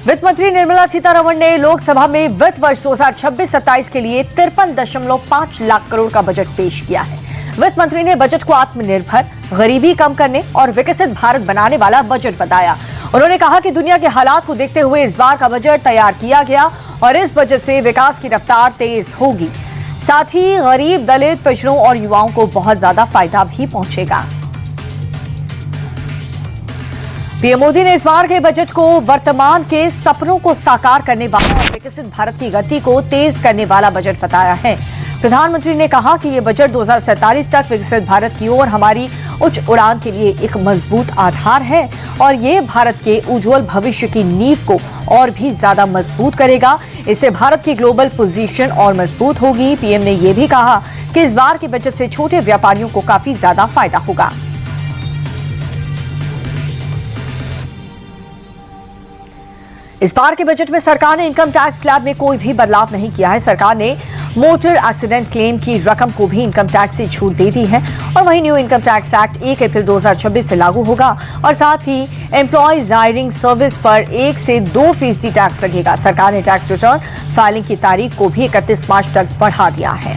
वित्त मंत्री निर्मला सीतारमण ने लोकसभा में वित्त वर्ष 2026-27 के लिए 53.5 लाख करोड़ का बजट पेश किया है। वित्त मंत्री ने बजट को आत्मनिर्भर, गरीबी कम करने और विकसित भारत बनाने वाला बजट बताया। उन्होंने कहा कि दुनिया के हालात को देखते हुए इस बार का बजट तैयार किया गया और इस बजट से विकास की रफ्तार तेज होगी। साथ ही गरीब, दलित, पिछड़ों और युवाओं को बहुत ज्यादा फायदा भी पहुंचेगा। पीएम मोदी ने इस बार के बजट को वर्तमान के सपनों को साकार करने वाला और विकसित भारत की गति को तेज करने वाला बजट बताया है। प्रधानमंत्री ने कहा कि ये बजट 2047 तक विकसित भारत की ओर हमारी उच्च उड़ान के लिए एक मजबूत आधार है और ये भारत के उज्जवल भविष्य की नींव को और भी ज्यादा मजबूत करेगा। इससे भारत की ग्लोबल पोजीशन और मजबूत होगी। पीएम ने यह भी कहा कि इस बार के बजट से छोटे व्यापारियों को काफी ज्यादा फायदा होगा। इस बार के बजट में सरकार ने इनकम टैक्स स्लैब में कोई भी बदलाव नहीं किया है। सरकार ने मोटर एक्सीडेंट क्लेम की रकम को भी इनकम टैक्स से छूट दे दी है और वहीं न्यू इनकम टैक्स एक्ट 1 अप्रैल 2026 से लागू होगा और साथ ही एम्प्लॉयज हायरिंग सर्विस पर 1 से 2% टैक्स लगेगा। सरकार ने टैक्स रिटर्न फाइलिंग की तारीख को भी 31 मार्च तक बढ़ा दिया है।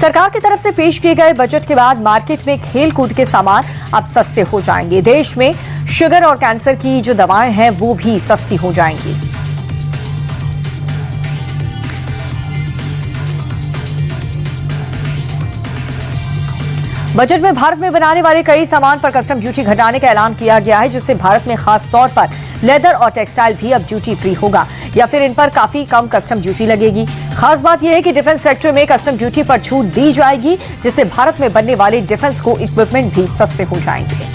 सरकार की तरफ से पेश किए गए बजट के बाद मार्केट में खेल कूद के सामान अब सस्ते हो जाएंगे। देश में शुगर और कैंसर की जो दवाएं हैं वो भी सस्ती हो जाएंगी। बजट में भारत में बनाने वाले कई सामान पर कस्टम ड्यूटी घटाने का ऐलान किया गया है, जिससे भारत में खास तौर पर लेदर और टेक्सटाइल भी अब ड्यूटी फ्री होगा या फिर इन पर काफी कम कस्टम ड्यूटी लगेगी। खास बात यह है कि डिफेंस सेक्टर में कस्टम ड्यूटी पर छूट दी जाएगी, जिससे भारत में बनने वाले डिफेंस को इक्विपमेंट भी सस्ते हो जाएंगे।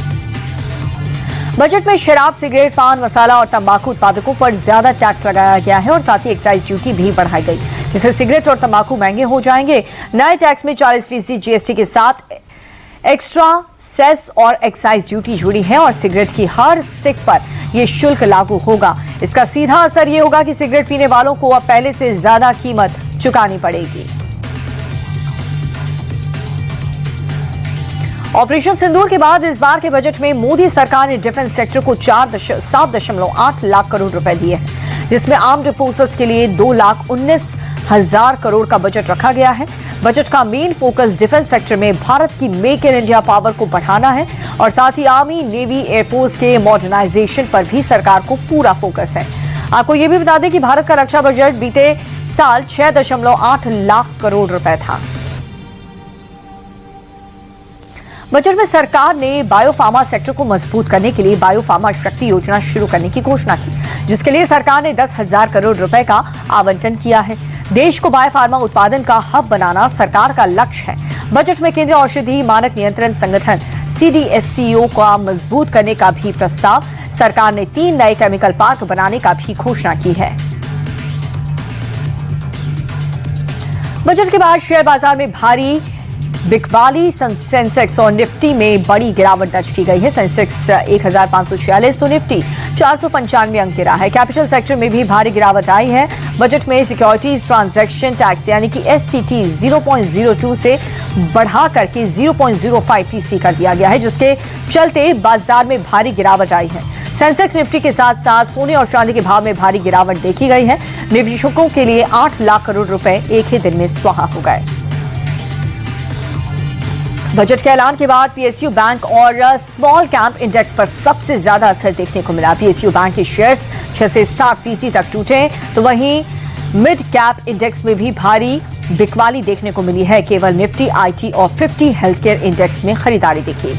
बजट में शराब, सिगरेट, पान मसाला और तंबाकू उत्पादकों पर ज्यादा टैक्स लगाया गया है और साथ ही एक्साइज ड्यूटी भी बढ़ाई गई, जिससे सिगरेट और तंबाकू महंगे हो जाएंगे। नए टैक्स में 40% जीएसटी के साथ एक्स्ट्रा सेस और एक्साइज ड्यूटी जुड़ी है और सिगरेट की हर स्टिक पर यह शुल्क लागू होगा। इसका सीधा असर यह होगा कि सिगरेट पीने वालों को अब पहले से ज्यादा कीमत चुकानी पड़ेगी। ऑपरेशन सिंदूर के बाद इस बार के बजट में मोदी सरकार ने डिफेंस सेक्टर को 7.8 लाख करोड़ रुपए दिए हैं, जिसमें आर्म्ड फोर्सेस के लिए 2,19,000 करोड़ का बजट रखा गया है। बजट का मेन फोकस डिफेंस सेक्टर में भारत की मेक इन इंडिया पावर को बढ़ाना है और साथ ही आर्मी, नेवी, एयरफोर्स के मॉडर्नाइजेशन पर भी सरकार को पूरा फोकस है। आपको यह भी बता दें कि भारत का रक्षा बजट बीते साल 6.8 लाख करोड़ रुपए था। बजट में सरकार ने बायोफार्मा सेक्टर को मजबूत करने के लिए बायोफार्मा शक्ति योजना शुरू करने की घोषणा की, जिसके लिए सरकार ने 10,000 करोड़ रुपए का आवंटन किया है। देश को बायोफार्मा उत्पादन का हब बनाना सरकार का लक्ष्य है। बजट में केंद्रीय औषधि मानक नियंत्रण संगठन CDSCO का मजबूत करने का भी प्रस्ताव। सरकार ने 3 नए केमिकल पार्क बनाने का भी घोषणा की है। बजट के बाद शेयर बाजार में भारी बिकवाली, सेंसेक्स और निफ्टी में बड़ी गिरावट दर्ज की गई है। सेंसेक्स 1,546 तो निफ्टी 495 अंक गिरा है। कैपिटल सेक्टर में भी भारी गिरावट आई है। बजट में सिक्योरिटीज ट्रांजैक्शन टैक्स यानी कि STT 0.02 से बढ़ा करके 0.05% कर दिया गया है, जिसके चलते बाजार में भारी गिरावट आई है। सेंसेक्स, निफ्टी के साथ साथ सोने और चांदी के भाव में भारी गिरावट देखी गई है। निवेशकों के लिए 8 लाख करोड़ रुपए एक ही दिन में स्वाहा हो गए। बजट के ऐलान के बाद PSU बैंक और स्मॉल कैप इंडेक्स पर सबसे ज्यादा असर देखने को मिला। PSU बैंक के शेयर्स 6 से 7% तक टूटे, तो वहीं मिड कैप इंडेक्स में भी भारी बिकवाली देखने को मिली है। केवल निफ्टी, IT और 50 हेल्थ केयर इंडेक्स में खरीदारी दिखी।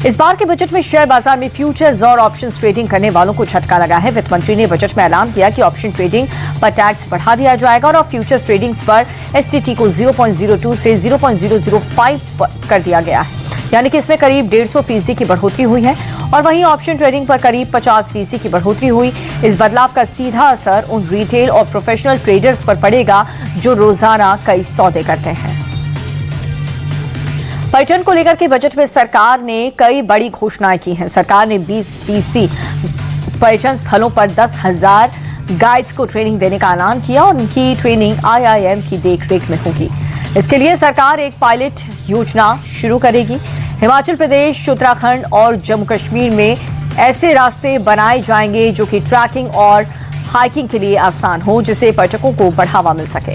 इस बार के बजट में शेयर बाजार में फ्यूचर्स और ऑप्शंस ट्रेडिंग करने वालों को झटका लगा है। वित्त मंत्री ने बजट में ऐलान किया कि ऑप्शन ट्रेडिंग पर टैक्स बढ़ा दिया जाएगा और फ्यूचर्स ट्रेडिंग पर STT को 0.02 से 0.005 कर दिया गया है, यानी कि इसमें करीब 150% की बढ़ोतरी हुई है और वहीं ऑप्शन ट्रेडिंग पर करीब 50% की बढ़ोतरी हुई। इस बदलाव का सीधा असर उन रिटेल और प्रोफेशनल ट्रेडर्स पर पड़ेगा जो रोजाना कई सौदे करते हैं। पर्यटन को लेकर के बजट में सरकार ने कई बड़ी घोषणाएं की हैं। सरकार ने 20% पर्यटन स्थलों पर 10,000 गाइड्स को ट्रेनिंग देने का ऐलान किया और उनकी ट्रेनिंग IIM की देखरेख में होगी। इसके लिए सरकार एक पायलट योजना शुरू करेगी। हिमाचल प्रदेश, उत्तराखंड और जम्मू कश्मीर में ऐसे रास्ते बनाए जाएंगे जो कि ट्रैकिंग और हाइकिंग के लिए आसान हो, जिससे पर्यटकों को बढ़ावा मिल सके।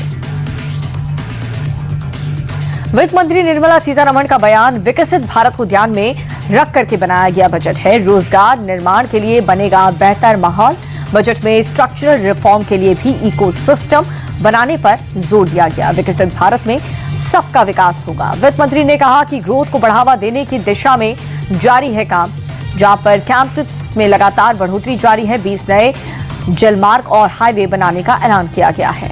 वित्त मंत्री निर्मला सीतारमण का बयान विकसित भारत को ध्यान में रख करके बनाया गया बजट है। रोजगार निर्माण के लिए बनेगा बेहतर माहौल। बजट में स्ट्रक्चरल रिफॉर्म के लिए भी इकोसिस्टम बनाने पर जोर दिया गया। विकसित भारत में सबका विकास होगा। वित्त मंत्री ने कहा कि ग्रोथ को बढ़ावा देने की दिशा में जारी है काम, जहां पर कैंपस में लगातार बढ़ोतरी जारी है। 20 नए जलमार्ग और हाईवे बनाने का ऐलान किया गया है।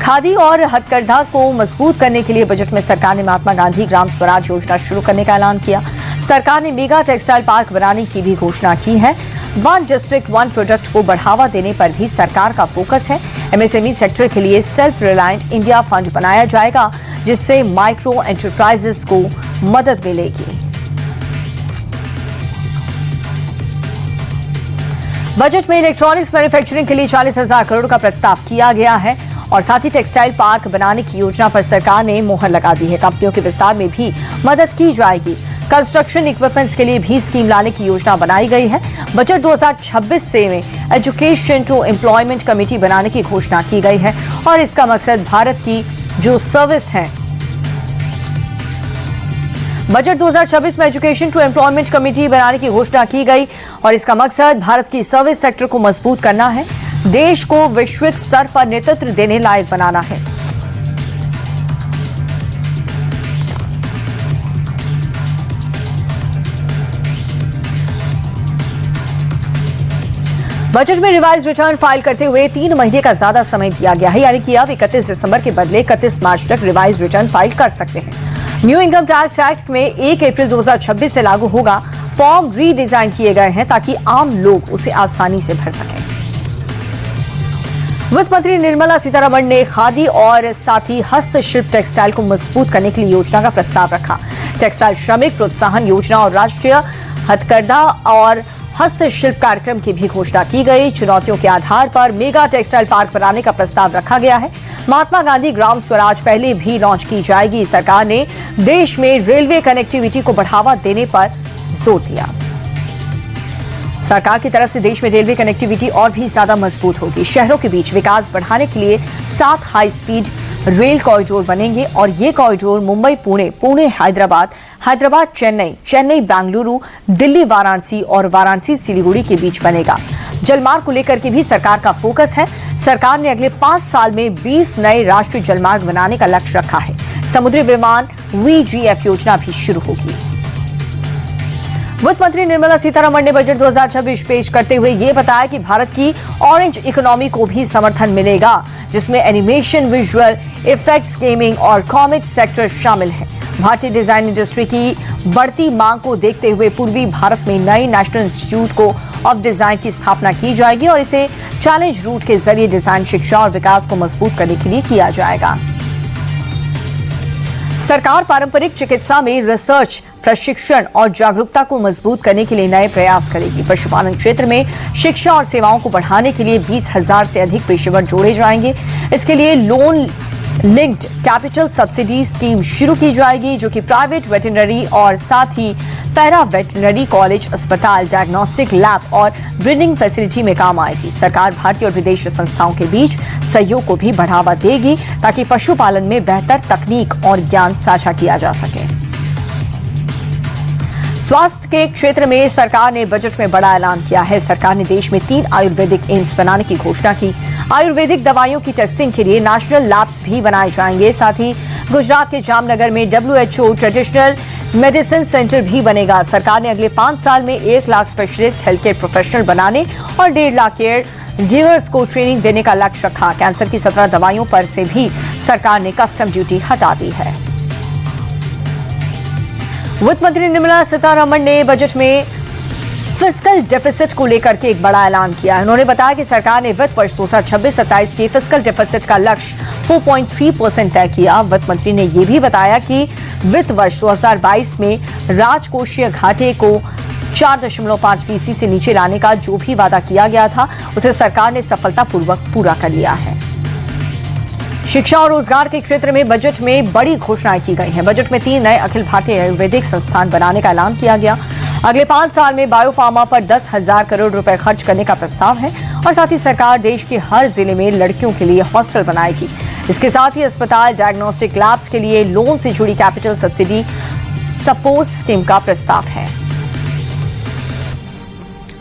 खादी और हथकरघा को मजबूत करने के लिए बजट में सरकार ने महात्मा गांधी ग्राम स्वराज योजना शुरू करने का ऐलान किया। सरकार ने मेगा टेक्सटाइल पार्क बनाने की भी घोषणा की है। वन डिस्ट्रिक्ट वन प्रोडक्ट को बढ़ावा देने पर भी सरकार का फोकस है। एमएसएमई सेक्टर के लिए सेल्फ रिलायंट इंडिया फंड बनाया जाएगा, जिससे माइक्रो एंटरप्राइजेस को मदद मिलेगी। बजट में इलेक्ट्रॉनिक्स मैन्युफैक्चरिंग के लिए 40,000 करोड़ का प्रस्ताव किया गया है और साथ ही टेक्सटाइल पार्क बनाने की योजना पर सरकार ने मोहर लगा दी है। कंपनियों के विस्तार में भी मदद की जाएगी। कंस्ट्रक्शन इक्विपमेंट्स के लिए भी स्कीम लाने की योजना बनाई गई है। बजट 2026 से में एजुकेशन टू एम्प्लॉयमेंट कमेटी बनाने की घोषणा की गई है और इसका मकसद भारत की जो सर्विस है। बजट 2026 में एजुकेशन टू एम्प्लॉयमेंट कमेटी बनाने की घोषणा की गई और इसका मकसद भारत की सर्विस सेक्टर को मजबूत करना है, देश को वैश्विक स्तर पर नेतृत्व देने लायक बनाना है। बजट में रिवाइज रिटर्न फाइल करते हुए 3 महीने का ज्यादा समय दिया गया है, यानी कि अब 31 दिसंबर के बदले 31 मार्च तक रिवाइज रिटर्न फाइल कर सकते हैं। न्यू इनकम टैक्स एक्ट में 1 अप्रैल 2026 से लागू होगा। फॉर्म रीडिजाइन किए गए हैं ताकि आम लोग उसे आसानी से भर सकें। वित्त मंत्री निर्मला सीतारमण ने खादी और साथ ही हस्तशिल्प टेक्सटाइल को मजबूत करने के लिए योजना का प्रस्ताव रखा। टेक्सटाइल श्रमिक प्रोत्साहन योजना और राष्ट्रीय हथकरघा और हस्तशिल्प कार्यक्रम की भी घोषणा की गई। चुनौतियों के आधार पर मेगा टेक्सटाइल पार्क बनाने का प्रस्ताव रखा गया है। महात्मा गांधी ग्राम स्वराज पहले भी लॉन्च की जाएगी। सरकार ने देश में रेलवे कनेक्टिविटी को बढ़ावा देने पर जोर दिया। सरकार की तरफ से देश में रेलवे कनेक्टिविटी और भी ज्यादा मजबूत होगी। शहरों के बीच विकास बढ़ाने के लिए 7 हाई स्पीड रेल कॉरिडोर बनेंगे और ये कॉरिडोर मुंबई पुणे, पुणे हैदराबाद, हैदराबाद चेन्नई, चेन्नई बेंगलुरु, दिल्ली वाराणसी और वाराणसी सिलीगुड़ी के बीच बनेगा। जलमार्ग को लेकर के भी सरकार का फोकस है। सरकार ने अगले 5 साल में 20 नए राष्ट्रीय जलमार्ग बनाने का लक्ष्य रखा है। समुद्री विमान VGF योजना भी शुरू होगी। वित्त मंत्री निर्मला सीतारमण ने बजट 2026 पेश करते हुए ये बताया कि भारत की ऑरेंज इकोनॉमी को भी समर्थन मिलेगा, जिसमें एनिमेशन, विजुअल इफेक्ट्स, गेमिंग और कॉमिक्स सेक्टर शामिल है। भारतीय डिजाइन इंडस्ट्री की बढ़ती मांग को देखते हुए पूर्वी भारत में नई नेशनल इंस्टीट्यूट ऑफ डिजाइन की स्थापना की जाएगी और इसे चैलेंज रूट के जरिए डिजाइन शिक्षा और विकास को मजबूत करने के लिए किया जाएगा। सरकार पारंपरिक चिकित्सा में रिसर्च, प्रशिक्षण और जागरूकता को मजबूत करने के लिए नए प्रयास करेगी। पशुपालन क्षेत्र में शिक्षा और सेवाओं को बढ़ाने के लिए 20,000 से अधिक पेशेवर जोड़े जाएंगे। इसके लिए loan linked capital subsidy scheme शुरू की जाएगी, जो कि प्राइवेट वेटरनरी और साथ ही पैरा वेटरनरी कॉलेज, अस्पताल, डायग्नोस्टिक लैब और ब्रीडिंग फैसिलिटी में काम आएगी। सरकार भारतीय और विदेशी संस्थाओं के बीच सहयोग को भी बढ़ावा देगी ताकि पशुपालन में बेहतर तकनीक और ज्ञान साझा किया जा सके। स्वास्थ्य के क्षेत्र में सरकार ने बजट में बड़ा ऐलान किया है। सरकार ने देश में 3 आयुर्वेदिक एम्स बनाने की घोषणा की। आयुर्वेदिक दवाइयों की टेस्टिंग के लिए नेशनल लैब्स भी बनाए जाएंगे। साथ ही गुजरात के जामनगर में WHO ट्रेडिशनल मेडिसिन सेंटर भी बनेगा। सरकार ने अगले 5 साल में 1 lakh specialist health care professional बनाने और 1.5 लाख केयर गिवर्स को ट्रेनिंग देने का लक्ष्य रखा। कैंसर की 17 दवाइयों पर से भी सरकार ने कस्टम ड्यूटी हटा दी है। वित्त मंत्री निर्मला सीतारमण ने बजट में फिस्कल डेफिसिट को लेकर के एक बड़ा ऐलान किया है। उन्होंने बताया कि सरकार ने वित्त वर्ष 2026-27 के फिस्कल डेफिसिट का लक्ष्य 4.3% तय किया। वित्त मंत्री ने यह भी बताया कि वित्त वर्ष 2022 में राजकोषीय घाटे को 4.5% से नीचे लाने का जो भी वादा किया गया था, उसे सरकार ने सफलतापूर्वक पूरा कर लिया है। शिक्षा और रोजगार के क्षेत्र में बजट में बड़ी घोषणाएं की गई हैं। बजट में 3 नए अखिल भारतीय आयुर्वेदिक संस्थान बनाने का ऐलान किया गया। अगले 5 साल में बायोफार्मा पर 10,000 करोड़ रुपए खर्च करने का प्रस्ताव है और साथ ही सरकार देश के हर जिले में लड़कियों के लिए हॉस्टल बनाएगी। इसके साथ ही अस्पताल, डायग्नोस्टिक लैब्स के लिए लोन से जुड़ी कैपिटल सब्सिडी सपोर्ट स्कीम का प्रस्ताव है।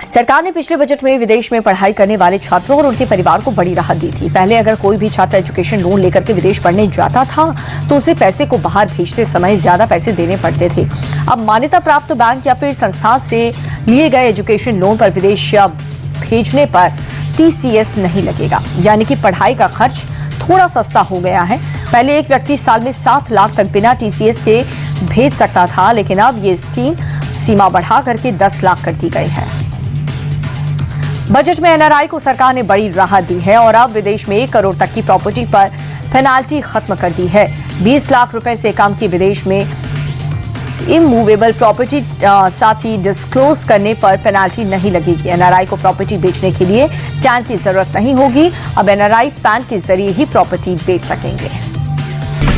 सरकार ने पिछले बजट में विदेश में पढ़ाई करने वाले छात्रों और उनके परिवार को बड़ी राहत दी थी। पहले अगर कोई भी छात्र एजुकेशन लोन लेकर के विदेश पढ़ने जाता था तो उसे पैसे को बाहर भेजते समय ज्यादा पैसे देने पड़ते थे। अब मान्यता प्राप्त बैंक या फिर संस्थान से लिए गए एजुकेशन लोन पर विदेश भेजने पर TCS नहीं लगेगा, यानी कि पढ़ाई का खर्च थोड़ा सस्ता हो गया है। पहले एक व्यक्ति साल में 7 लाख तक बिना TCS के भेज सकता था, लेकिन अब ये स्कीम सीमा बढ़ा करके 10 लाख कर दी गई है। बजट में NRI को सरकार ने बड़ी राहत दी है और अब विदेश में 1 करोड़ तक की प्रॉपर्टी पर पेनाल्टी खत्म कर दी है। 20 लाख रुपए से कम की विदेश में इमूवेबल प्रॉपर्टी साथ ही डिस्क्लोज करने पर पेनाल्टी नहीं लगेगी। NRI को प्रॉपर्टी बेचने के लिए टैन की जरूरत नहीं होगी। अब NRI पैन के जरिए ही प्रॉपर्टी बेच सकेंगे।